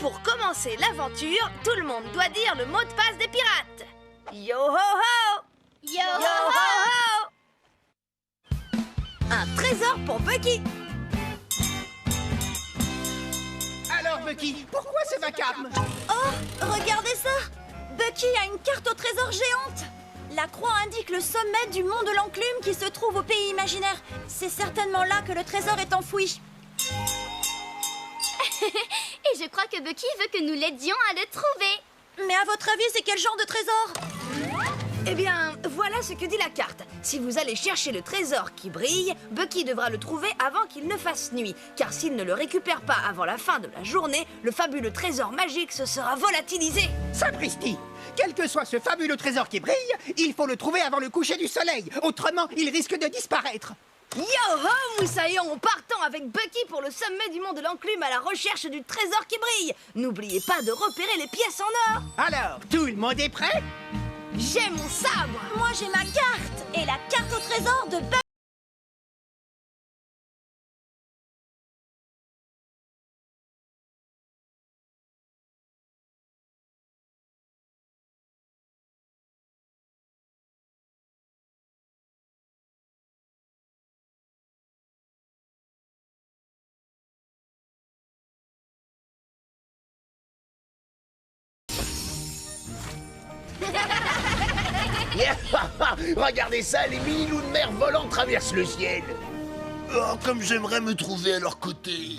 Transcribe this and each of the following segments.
Pour commencer l'aventure, tout le monde doit dire le mot de passe des pirates. Yo ho ho! Yo Yo ho ho! Un trésor pour Bucky. Alors, Bucky, pourquoi ce vacarme? Oh, regardez ça! Bucky a une carte au trésor géante! La croix indique le sommet du mont de l'Enclume qui se trouve au pays imaginaire. C'est certainement là que le trésor est enfoui. Et je crois que Bucky veut que nous l'aidions à le trouver. Mais à votre avis, c'est quel genre de trésor? Eh bien, voilà ce que dit la carte. Si vous allez chercher le trésor qui brille, Bucky devra le trouver avant qu'il ne fasse nuit. Car s'il ne le récupère pas avant la fin de la journée, le fabuleux trésor magique se sera volatilisé. Sapristi! Quel que soit ce fabuleux trésor qui brille, il faut le trouver avant le coucher du soleil. Autrement, il risque de disparaître. Yo-ho, Moussaillon, partons avec Bucky pour le sommet du mont de l'Enclume à la recherche du trésor qui brille. N'oubliez pas de repérer les pièces en or. Alors, tout le monde est prêt? J'ai mon sabre. Moi, j'ai ma carte et la carte au trésor de Bucky. Regardez ça, les mini-loups de mer volants traversent le ciel. Oh, comme j'aimerais me trouver à leur côté.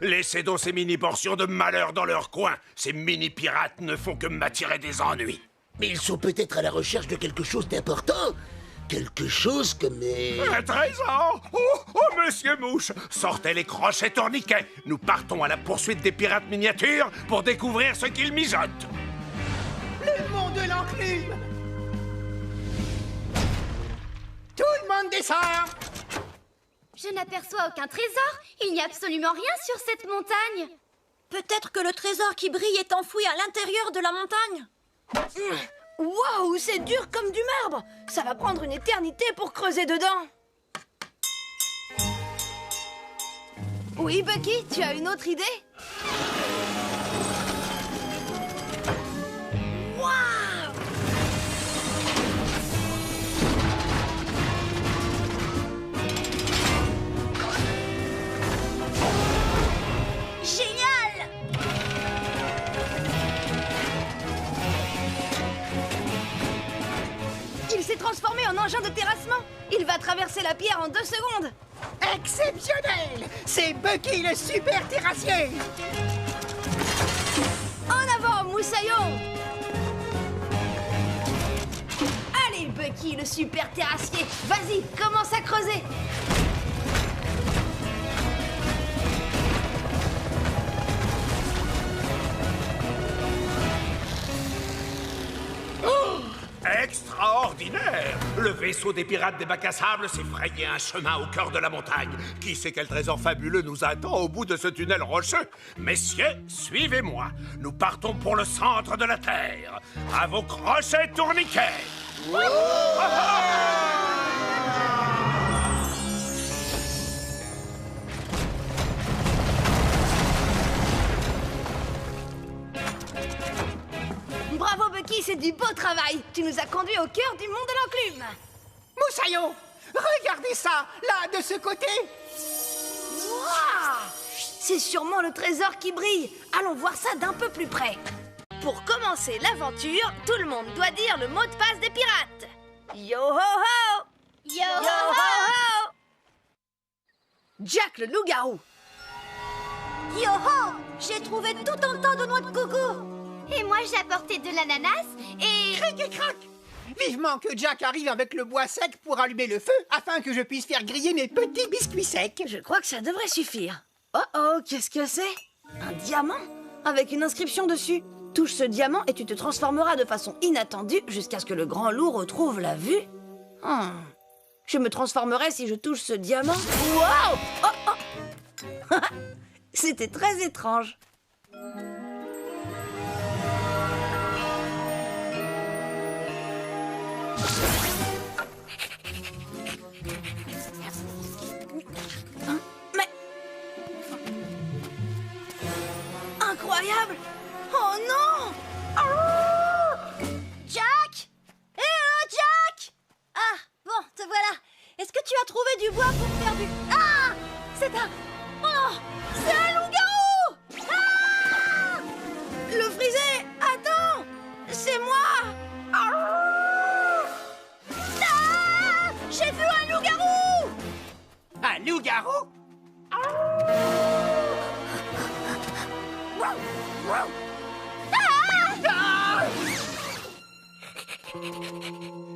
Laissez donc ces mini-portions de malheur dans leur coin. Ces mini-pirates ne font que m'attirer des ennuis. Mais ils sont peut-être à la recherche de quelque chose d'important. Quelque chose comme... Un trésor! Oh, monsieur Mouche! Sortez les crochets tourniquets. Nous partons à la poursuite des pirates miniatures pour découvrir ce qu'ils mijotent. Le mont de l'Enclume! Tout le monde descend! Je n'aperçois aucun trésor. Il n'y a absolument rien sur cette montagne. Peut-être que le trésor qui brille est enfoui à l'intérieur de la montagne. Waouh, c'est dur comme du marbre. Ça va prendre une éternité pour creuser dedans. Oui, Bucky, tu as une autre idée? Waouh! Génial! Il s'est transformé en engin de terrassement. Il va traverser la pierre en 2 secondes. Exceptionnel! C'est Bucky le super terrassier! En avant, Moussaillon! Allez, Bucky, le super terrassier. Vas-y, commence à creuser. Extraordinaire! Le vaisseau des pirates des bacs à sable s'est frayé un chemin au cœur de la montagne. Qui sait quel trésor fabuleux nous attend au bout de ce tunnel rocheux? Messieurs, suivez-moi. Nous partons pour le centre de la Terre. À vos crochets tourniquets! Bravo, Bucky, c'est du beau travail. Tu nous as conduits au cœur du mont de l'Enclume. Moussaillon, regardez ça, là, de ce côté! Waouh! C'est sûrement le trésor qui brille. Allons voir ça d'un peu plus près. Pour commencer l'aventure, tout le monde doit dire le mot de passe des pirates. Yo ho ho! Yo Yo ho ho! Jack le loup-garou. Yo-ho! J'ai trouvé tout un tas de noix de coco! Et moi, j'ai apporté de l'ananas et... Cric et crac! Vivement que Jack arrive avec le bois sec pour allumer le feu, afin que je puisse faire griller mes petits biscuits secs. Je crois que ça devrait suffire. Oh oh, qu'est-ce que c'est? Un diamant? Avec une inscription dessus. Touche ce diamant et tu te transformeras de façon inattendue jusqu'à ce que le grand loup retrouve la vue. Je me transformerai si je touche ce diamant. Waouh! Oh oh! C'était très étrange. incroyable! Oh non! Jack! Eh oh, Jack! Ah, bon, te voilà. Est-ce que tu as trouvé du bois pour faire du... Ah! C'est un... Oh! C'est un loup-garou! Ah! Le frisé! Attends! C'est moi! Ah! J'ai vu un loup-garou! Un loup-garou?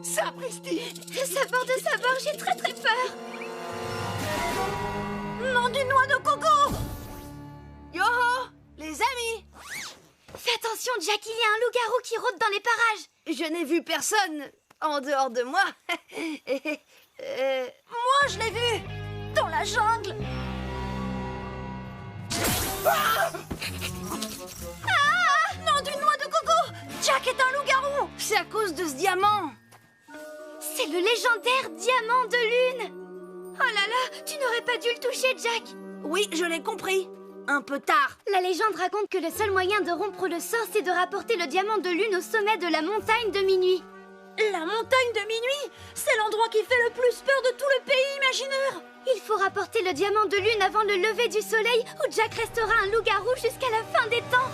Sapristi! Saveur de sabord, j'ai très peur. Nom d'une noix de coco! Yo-ho! Les amis! Fais attention, Jack, il y a un loup-garou qui rôde dans les parages. Je n'ai vu personne en dehors de moi. Moi, je l'ai vu! Dans la jungle! Ah! Nom d'une noix de coco! Jack est un loup-garou! C'est à cause de ce diamant! C'est le légendaire diamant de lune. Oh là là, tu n'aurais pas dû le toucher, Jack. Oui, je l'ai compris. Un peu tard. La légende raconte que le seul moyen de rompre le sort, c'est de rapporter le diamant de lune au sommet de la montagne de minuit. La montagne de minuit, c'est l'endroit qui fait le plus peur de tout le pays imaginaire. Il faut rapporter le diamant de lune avant le lever du soleil, où Jack restera un loup-garou jusqu'à la fin des temps.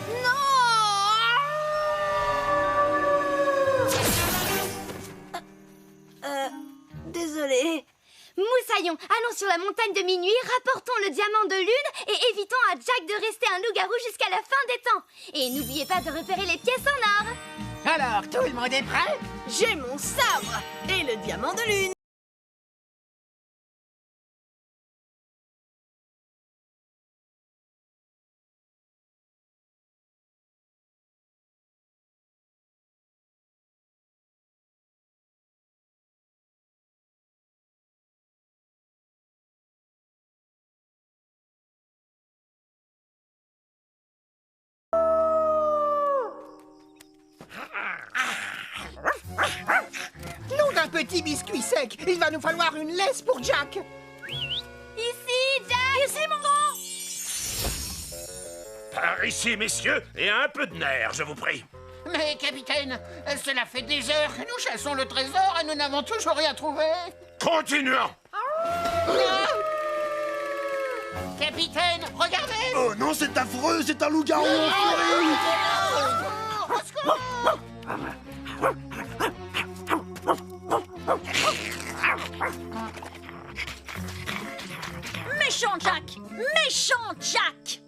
Désolé. Moussaillon, allons sur la montagne de minuit, rapportons le diamant de lune et évitons à Jack de rester un loup-garou jusqu'à la fin des temps. Et n'oubliez pas de repérer les pièces en or. Alors, tout le monde est prêt? J'ai mon sabre et le diamant de lune. Nom d'un petit biscuit sec! Il va nous falloir une laisse pour Jack! Ici, Jack! Ici, mon grand! Par ici, messieurs, et un peu de nerfs, je vous prie. Mais capitaine, cela fait des heures que nous chassons le trésor et nous n'avons toujours rien trouvé. Continuons. Capitaine, regardez! Oh non, c'est affreux, c'est un loup-garou en furie. Méchant Jack! Méchant Jack!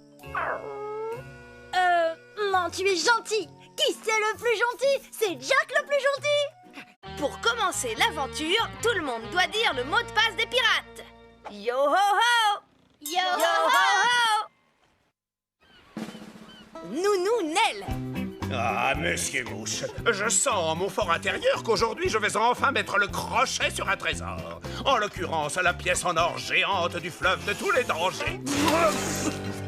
Non, tu es gentil! Qui c'est le plus gentil? C'est Jack le plus gentil! Pour commencer l'aventure, tout le monde doit dire le mot de passe des pirates. Yo ho ho! Yo, Yo ho ho! Nounou Nell! Ah, monsieur Mouche, je sens en mon fort intérieur qu'aujourd'hui je vais enfin mettre le crochet sur un trésor. En l'occurrence, la pièce en or géante du fleuve de tous les dangers.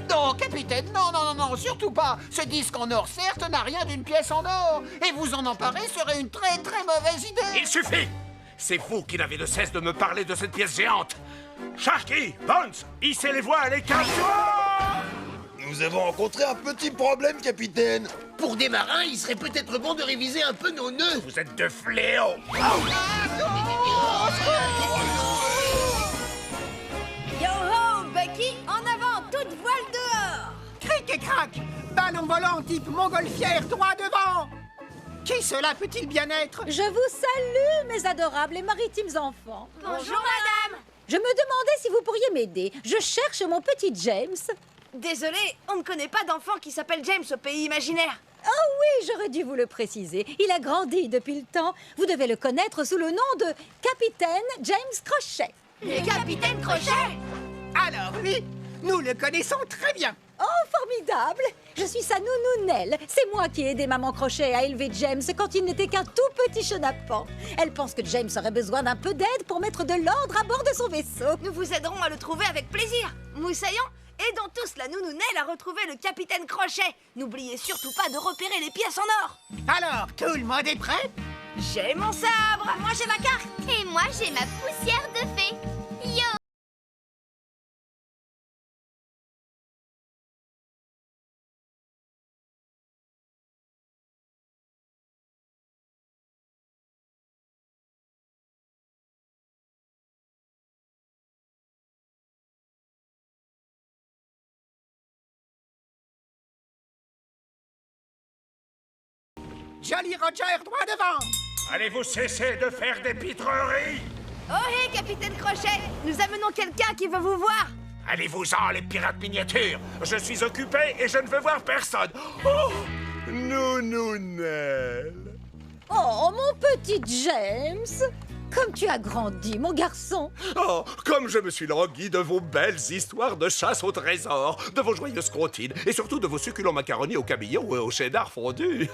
Non, capitaine, non, surtout pas. Ce disque en or, certes, n'a rien d'une pièce en or. Et vous en emparer serait une très mauvaise idée. Il suffit! C'est vous qui n'avez de cesse de me parler de cette pièce géante. Sharky, Bones, hissez les voiles et calme-toi! Nous avons rencontré un petit problème, capitaine. Pour des marins, il serait peut-être bon de réviser un peu nos nœuds. Vous êtes de fléaux! Yo ho, Bucky! En avant, toute voile dehors! Cric et crac! Ballon volant type montgolfière droit devant! Qui cela peut-il bien être? Je vous salue, mes adorables et maritimes enfants. Bonjour, madame! Je me demandais si vous pourriez m'aider. Je cherche mon petit James. Désolé, on ne connaît pas d'enfant qui s'appelle James au pays imaginaire. Oh oui, j'aurais dû vous le préciser. Il a grandi depuis le temps. Vous devez le connaître sous le nom de Capitaine James Crochet. Le capitaine Crochet! Alors lui, nous le connaissons très bien. Oh, formidable! Je suis sa nounou Nell. C'est moi qui ai aidé Maman Crochet à élever James quand il n'était qu'un tout petit chenapan. Elle pense que James aurait besoin d'un peu d'aide pour mettre de l'ordre à bord de son vaisseau. Nous vous aiderons à le trouver avec plaisir. Moussaillon, aidons tous la nounou Nell à retrouver le capitaine Crochet. N'oubliez surtout pas de repérer les pièces en or. Alors, tout le monde est prêt? J'ai mon sabre. Moi, j'ai ma carte! Et moi, j'ai ma poussière de fée. Yo! Jolly Roger droit devant. Allez-vous cesser de faire des pitreries? Oh hé, Capitaine Crochet! Nous amenons quelqu'un qui veut vous voir! Allez-vous-en, les pirates miniatures! Je suis occupé et je ne veux voir personne! Oh! Nounounelle! Oh, mon petit James! Comme tu as grandi, mon garçon! Oh, comme je me suis langui de vos belles histoires de chasse au trésor, de vos joyeuses comptines et surtout de vos succulents macaronis au cabillaud et au cheddar fondu.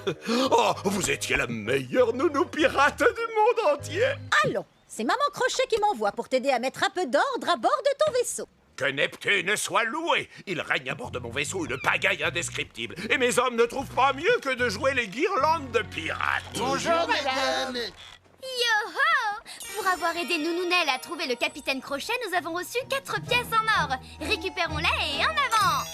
Oh, vous étiez la meilleure nounou pirate du monde entier! Allons, c'est Maman Crochet qui m'envoie pour t'aider à mettre un peu d'ordre à bord de ton vaisseau. Que Neptune soit loué! Il règne à bord de mon vaisseau une pagaille indescriptible. Et mes hommes ne trouvent pas mieux que de jouer les guirlandes de pirates. Bonjour, madame. Yo-ho! Pour avoir aidé Nounounelle à trouver le capitaine Crochet, nous avons reçu 4 pièces en or. Récupérons-les et en avant!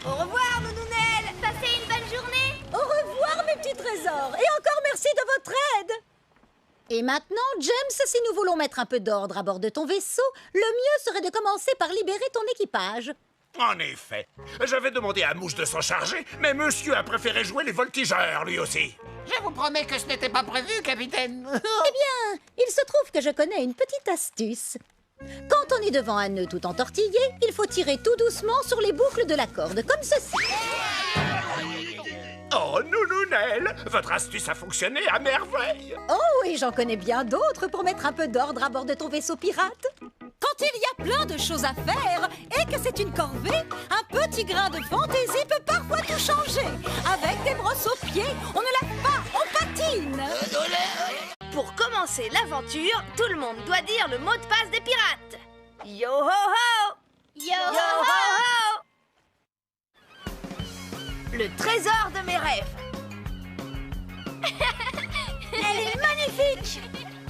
Au revoir, Nounounelle! Passez une bonne journée! Au revoir, mes petits trésors, et encore merci de votre aide. Et maintenant, James, si nous voulons mettre un peu d'ordre à bord de ton vaisseau, le mieux serait de commencer par libérer ton équipage. En effet, j'avais demandé à Mouche de s'en charger, mais monsieur a préféré jouer les voltigeurs, lui aussi. Je vous promets que ce n'était pas prévu, capitaine. Eh bien, il se trouve que je connais une petite astuce. Quand on est devant un nœud tout entortillé, il faut tirer tout doucement sur les boucles de la corde, comme ceci. Oh, Nounounelle, votre astuce a fonctionné à merveille. Oh oui, j'en connais bien d'autres pour mettre un peu d'ordre à bord de ton vaisseau pirate. Quand il y a plein de choses à faire et que c'est une corvée, un petit grain de fantaisie peut parfois tout changer. Avec des brosses aux pieds, on ne lave pas, on patine. Pour commencer l'aventure, tout le monde doit dire le mot de passe des pirates. Yo ho ho! Yo Yo ho ho! Le trésor de mes rêves. Elle est magnifique!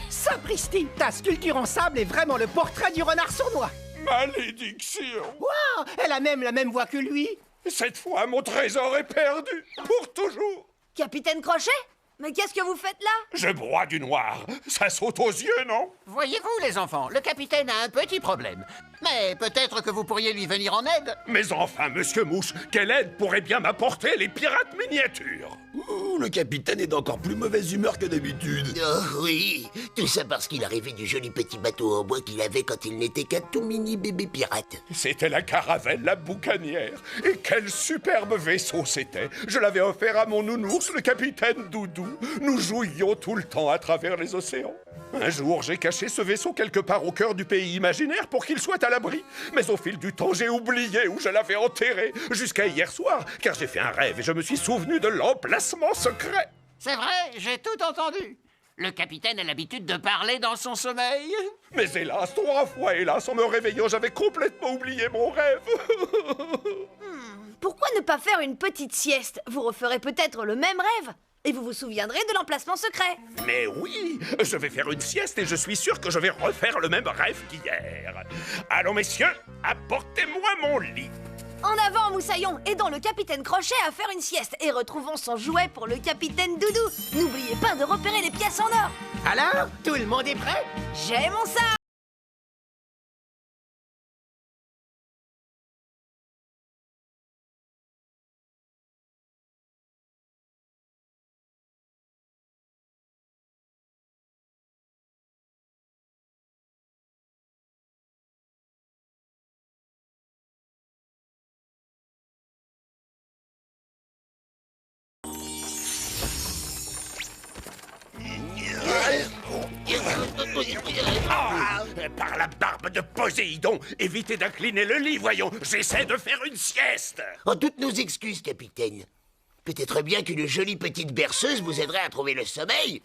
Sapristi, ta sculpture en sable est vraiment le portrait du renard sournois. Malédiction! Waouh, elle a même la même voix que lui. Cette fois, mon trésor est perdu, pour toujours. Capitaine Crochet? Mais qu'est-ce que vous faites là? Je broie du noir. Ça saute aux yeux, non? Voyez-vous, les enfants, le capitaine a un petit problème. Mais peut-être que vous pourriez lui venir en aide. Mais enfin, monsieur Mouche, quelle aide pourrait bien m'apporter les pirates miniatures? Ouh, le capitaine est d'encore plus mauvaise humeur que d'habitude. Oh oui, tout ça parce qu'il a rêvé du joli petit bateau en bois qu'il avait quand il n'était qu'un tout mini bébé pirate. C'était la caravelle, la boucanière. Et quel superbe vaisseau c'était. Je l'avais offert à mon nounours, le capitaine Doudou. Nous jouions tout le temps à travers les océans. Un jour, j'ai caché ce vaisseau quelque part au cœur du pays imaginaire pour qu'il soit à l'abri. Mais au fil du temps, j'ai oublié où je l'avais enterré. Jusqu'à hier soir, car j'ai fait un rêve et je me suis souvenu de l'emplacement secret. C'est vrai, j'ai tout entendu. Le capitaine a l'habitude de parler dans son sommeil. Mais hélas, 3 fois hélas, en me réveillant, j'avais complètement oublié mon rêve. Pourquoi ne pas faire une petite sieste? Vous referez peut-être le même rêve. Et vous vous souviendrez de l'emplacement secret. Mais oui, je vais faire une sieste et je suis sûr que je vais refaire le même rêve qu'hier. Allons, messieurs, apportez-moi mon lit. En avant, Moussaillon, aidons le capitaine Crochet à faire une sieste et retrouvons son jouet pour le capitaine Doudou. N'oubliez pas de repérer les pièces en or. Alors, tout le monde est prêt? J'ai mon sac. Par la barbe de Poséidon, évitez d'incliner le lit, voyons. J'essaie de faire une sieste. En toutes nos excuses, capitaine. Peut-être bien qu'une jolie petite berceuse vous aiderait à trouver le sommeil.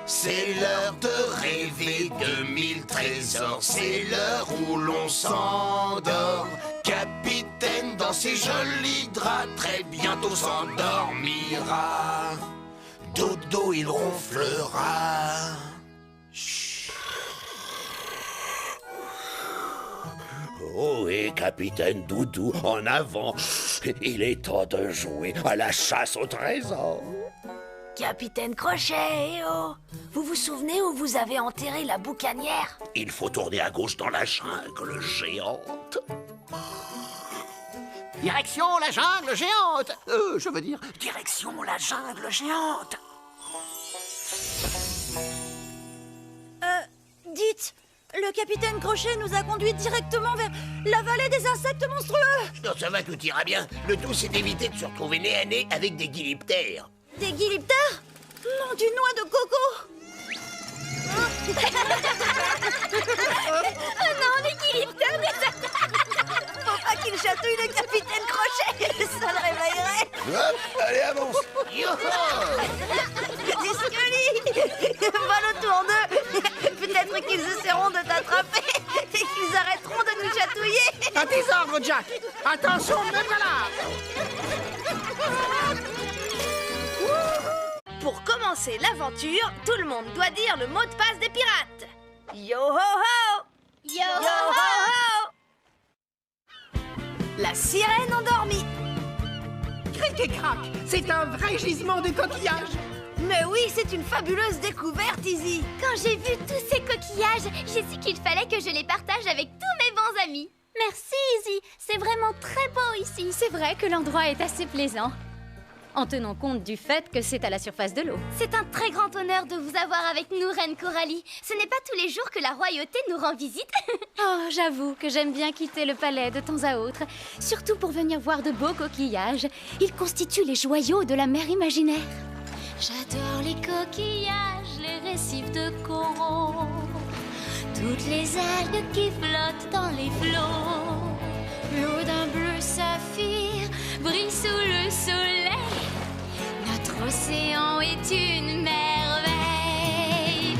C'est l'heure de rêver de 1000 trésors. C'est l'heure où l'on s'endort. Capitaine dans ses jolis draps, très bientôt s'endormira. Dodo, il ronflera. Oh, et capitaine Doudou, en avant. Il est temps de jouer à la chasse au trésor. Capitaine Crochet, oh. Vous vous souvenez où vous avez enterré la boucanière? Il faut tourner à gauche dans la jungle géante. Direction la jungle géante. Je veux dire, direction la jungle géante. Dites, le capitaine Crochet nous a conduits directement vers la vallée des insectes monstrueux. Non, ça va, tout ira bien. Le tout, c'est d'éviter de se retrouver nez à nez avec des guiliptères. Des guiliptères? Non, du noix de coco. Non, les guiliptères, Faut pas qu'il chatouille le capitaine Crochet. Ça le réveillerait. Hop, allez, avance. Des scolis. Vol autour d'eux. Peut-être qu'ils essaieront de t'attraper et qu'ils arrêteront de nous chatouiller. À tes ordres, Jack. Attention, me voilà. Pour commencer l'aventure, tout le monde doit dire le mot de passe des pirates. Yo ho ho! Yo ho Yo ho ho! La sirène endormie. Cric et crac, c'est un vrai gisement de coquillages. Mais oui, c'est une fabuleuse découverte, Izzy. Quand j'ai vu tous ces coquillages, j'ai su qu'il fallait que je les partage avec tous mes bons amis. Merci, Izzy. C'est vraiment très beau ici. C'est vrai que l'endroit est assez plaisant. En tenant compte du fait que c'est à la surface de l'eau. C'est un très grand honneur de vous avoir avec nous, Reine Coralie. Ce n'est pas tous les jours que la royauté nous rend visite. Oh, j'avoue que j'aime bien quitter le palais de temps à autre, surtout pour venir voir de beaux coquillages. Ils constituent les joyaux de la mer imaginaire. J'adore les coquillages, les récifs de coraux, toutes les algues qui flottent dans les flots. L'eau d'un bleu saphir brille sous le soleil. Notre océan est une merveille.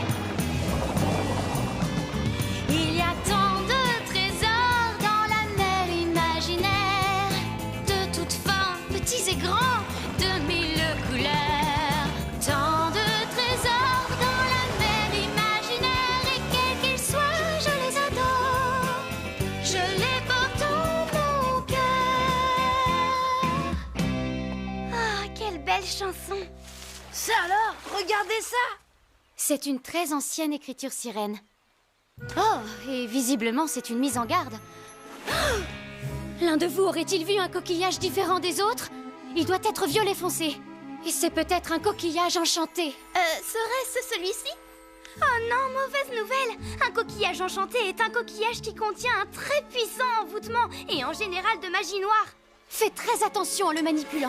Il y a tant de trésors dans la mer imaginaire, de toutes formes, petits et grands, de mille couleurs. Tant de trésors dans la mer imaginaire, et quels qu'ils soient, je les adore. Je les porte en mon cœur. Ah, quelle belle chanson! Ça alors, regardez ça. C'est une très ancienne écriture sirène. Oh, et visiblement c'est une mise en garde. Oh, l'un de vous aurait-il vu un coquillage différent des autres? Il doit être violet foncé. Et c'est peut-être un coquillage enchanté. Serait-ce celui-ci? Oh non, mauvaise nouvelle! Un coquillage enchanté est un coquillage qui contient un très puissant envoûtement et en général de magie noire. Fais très attention en le manipulant.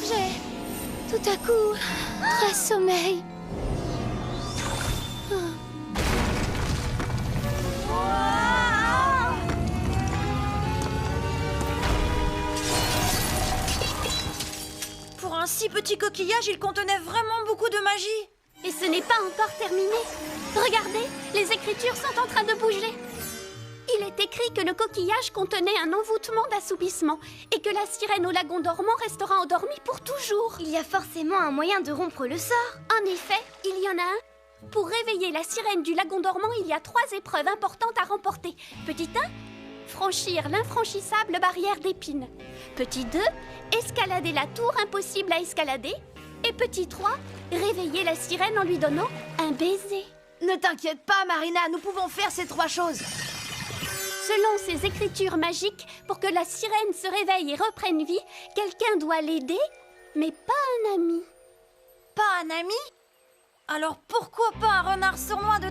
J'ai tout à coup très sommeil. Pour un si petit coquillage, il contenait vraiment beaucoup de magie. Et ce n'est pas encore terminé. Regardez, les écritures sont en train de bouger. Il est écrit que le coquillage contenait un envoûtement d'assoupissement et que la sirène au lagon dormant restera endormie pour toujours. Il y a forcément un moyen de rompre le sort. En effet, il y en a un. Pour réveiller la sirène du lagon dormant, il y a 3 épreuves importantes à remporter. Petit 1, franchir l'infranchissable barrière d'épines. Petit 2, escalader la tour impossible à escalader. Et petit 3, réveiller la sirène en lui donnant un baiser. Ne t'inquiète pas, Marina, nous pouvons faire ces 3 choses. Selon ces écritures magiques, pour que la sirène se réveille et reprenne vie, quelqu'un doit l'aider, mais pas un ami. Pas un ami? Alors pourquoi pas un renard sournois de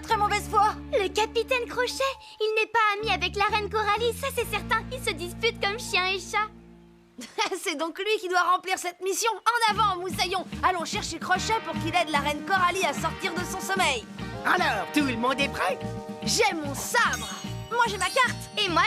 très mauvaise foi? Le capitaine Crochet, il n'est pas ami avec la reine Coralie, ça c'est certain. Ils se disputent comme chien et chat. C'est donc lui qui doit remplir cette mission. En avant, Moussaillon. Allons chercher Crochet pour qu'il aide la reine Coralie à sortir de son sommeil. Alors, tout le monde est prêt? J'ai mon sabre. Moi j'ai ma carte. Et moi,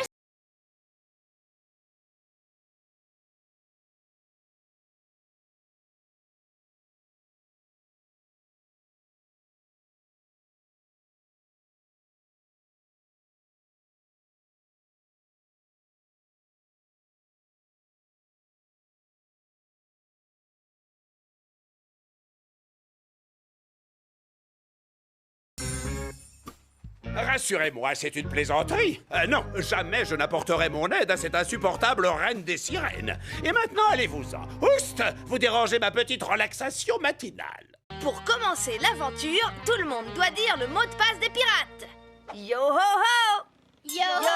Rassurez-moi, c'est une plaisanterie. Non, jamais je n'apporterai mon aide à cette insupportable reine des sirènes. Et maintenant, allez-vous-en. Oust, vous dérangez ma petite relaxation matinale. Pour commencer l'aventure, tout le monde doit dire le mot de passe des pirates. Yo ho ho! yo ho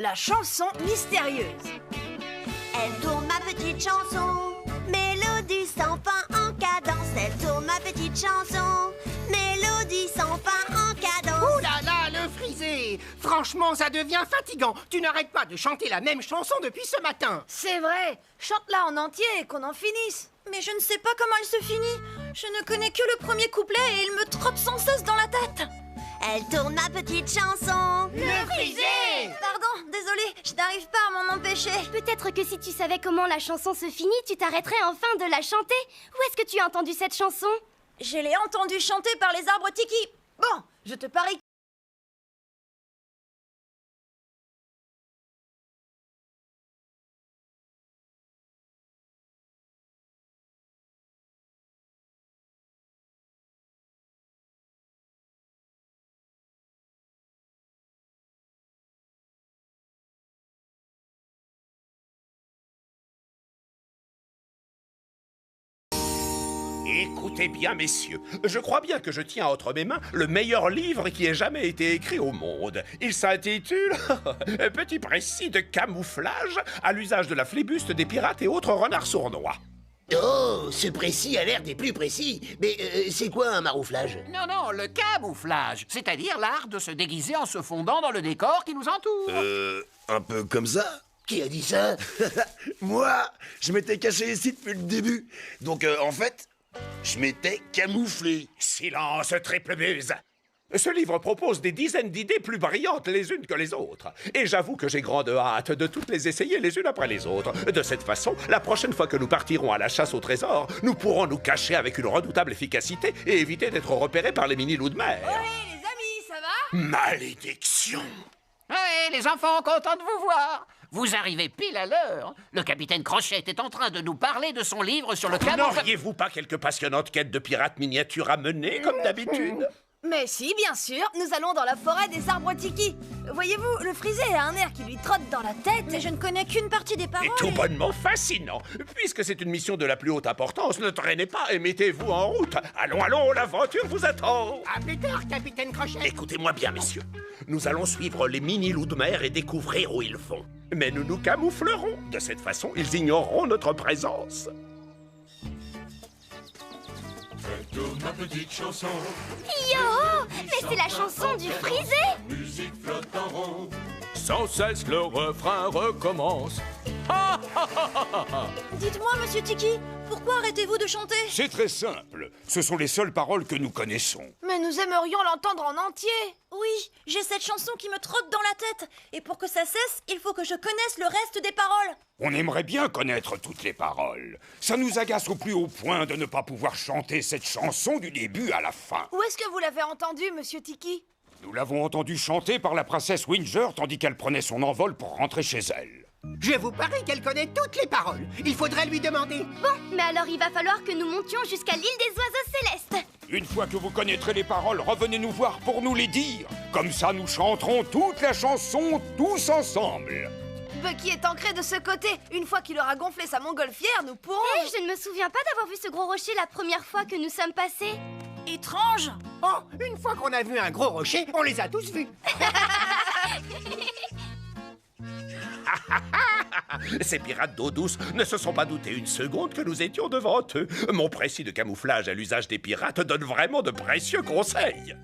la chanson mystérieuse. Elle tourne ma petite chanson, mélodie sans fin en cadence. Elle tourne ma petite chanson, mélodie sans fin en cadence. Ouh là là, le frisé! Franchement, ça devient fatigant. Tu n'arrêtes pas de chanter la même chanson depuis ce matin. C'est vrai, chante-la en entier et qu'on en finisse. Mais je ne sais pas comment elle se finit. Je ne connais que le premier couplet et il me trotte sans cesse dans la tête. Elle tourne ma petite chanson. Le frisé! Pardon, désolée, je n'arrive pas à m'en empêcher. Peut-être que si tu savais comment la chanson se finit, tu t'arrêterais enfin de la chanter. Où est-ce que tu as entendu cette chanson? Je l'ai entendue chanter par les arbres Tiki. Bon, je te parie. Écoutez bien, messieurs, je crois bien que je tiens entre mes mains le meilleur livre qui ait jamais été écrit au monde. Il s'intitule « Petit précis de camouflage à l'usage de la flibuste des pirates et autres renards sournois ». Oh, ce précis a l'air des plus précis. Mais c'est quoi un marouflage? Non, non, le camouflage, c'est-à-dire l'art de se déguiser en se fondant dans le décor qui nous entoure. Un peu comme ça? Qui a dit ça? Moi, je m'étais caché ici depuis le début. Donc, en fait, je m'étais camouflé. Silence, triple muse. Ce livre propose des dizaines d'idées plus brillantes les unes que les autres. Et j'avoue que j'ai grande hâte de toutes les essayer les unes après les autres. De cette façon, la prochaine fois que nous partirons à la chasse au trésor, nous pourrons nous cacher avec une redoutable efficacité et éviter d'être repérés par les mini-loups de mer. Oui, les amis, ça va? Malédiction! Oui, les enfants, contents de vous voir. Vous arrivez pile à l'heure. Le capitaine Crochet est en train de nous parler de son livre sur le camouflage. N'auriez-vous pas quelques passionnantes quêtes de pirates miniatures à mener, comme d'habitude? Mais si, bien sûr, nous allons dans la forêt des arbres Tiki. Voyez-vous, le frisé a un air qui lui trotte dans la tête. Mais je ne connais qu'une partie des paroles. Et tout bonnement fascinant. Puisque c'est une mission de la plus haute importance, ne traînez pas et mettez-vous en route. Allons, allons, l'aventure vous attend. À plus tard, capitaine Crochet. Écoutez-moi bien, messieurs. Nous allons suivre les mini-loups de mer et découvrir où ils vont. Mais nous nous camouflerons. De cette façon, ils ignoreront notre présence. Tourne ma petite chanson, Yo! Mais c'est la chanson du frisé! musique flotte en rond. Sans cesse le refrain recommence. Dites-moi, monsieur Tiki, pourquoi arrêtez-vous de chanter? C'est très simple. Ce sont les seules paroles que nous connaissons. Mais nous aimerions l'entendre en entier. Oui, j'ai cette chanson qui me trotte dans la tête. Et pour que ça cesse, il faut que je connaisse le reste des paroles. On aimerait bien connaître toutes les paroles. Ça nous agace au plus haut point de ne pas pouvoir chanter cette chanson du début à la fin. Où est-ce que vous l'avez entendu, monsieur Tiki? Nous l'avons entendue chanter par la princesse Winger tandis qu'elle prenait son envol pour rentrer chez elle. Je vous parie qu'elle connaît toutes les paroles. Il faudrait lui demander. Bon, mais alors il va falloir que nous montions jusqu'à l'île des oiseaux célestes. Une fois que vous connaîtrez les paroles, revenez nous voir pour nous les dire. Comme ça, nous chanterons toute la chanson tous ensemble. Bucky est ancré de ce côté. Une fois qu'il aura gonflé sa montgolfière, nous pourrons... Je ne me souviens pas d'avoir vu ce gros rocher la première fois que nous sommes passés. Étrange. Oh, une fois qu'on a vu un gros rocher, on les a tous vus. Ces pirates d'eau douce ne se sont pas doutés une seconde que nous étions devant eux. Mon précis de camouflage à l'usage des pirates donne vraiment de précieux conseils.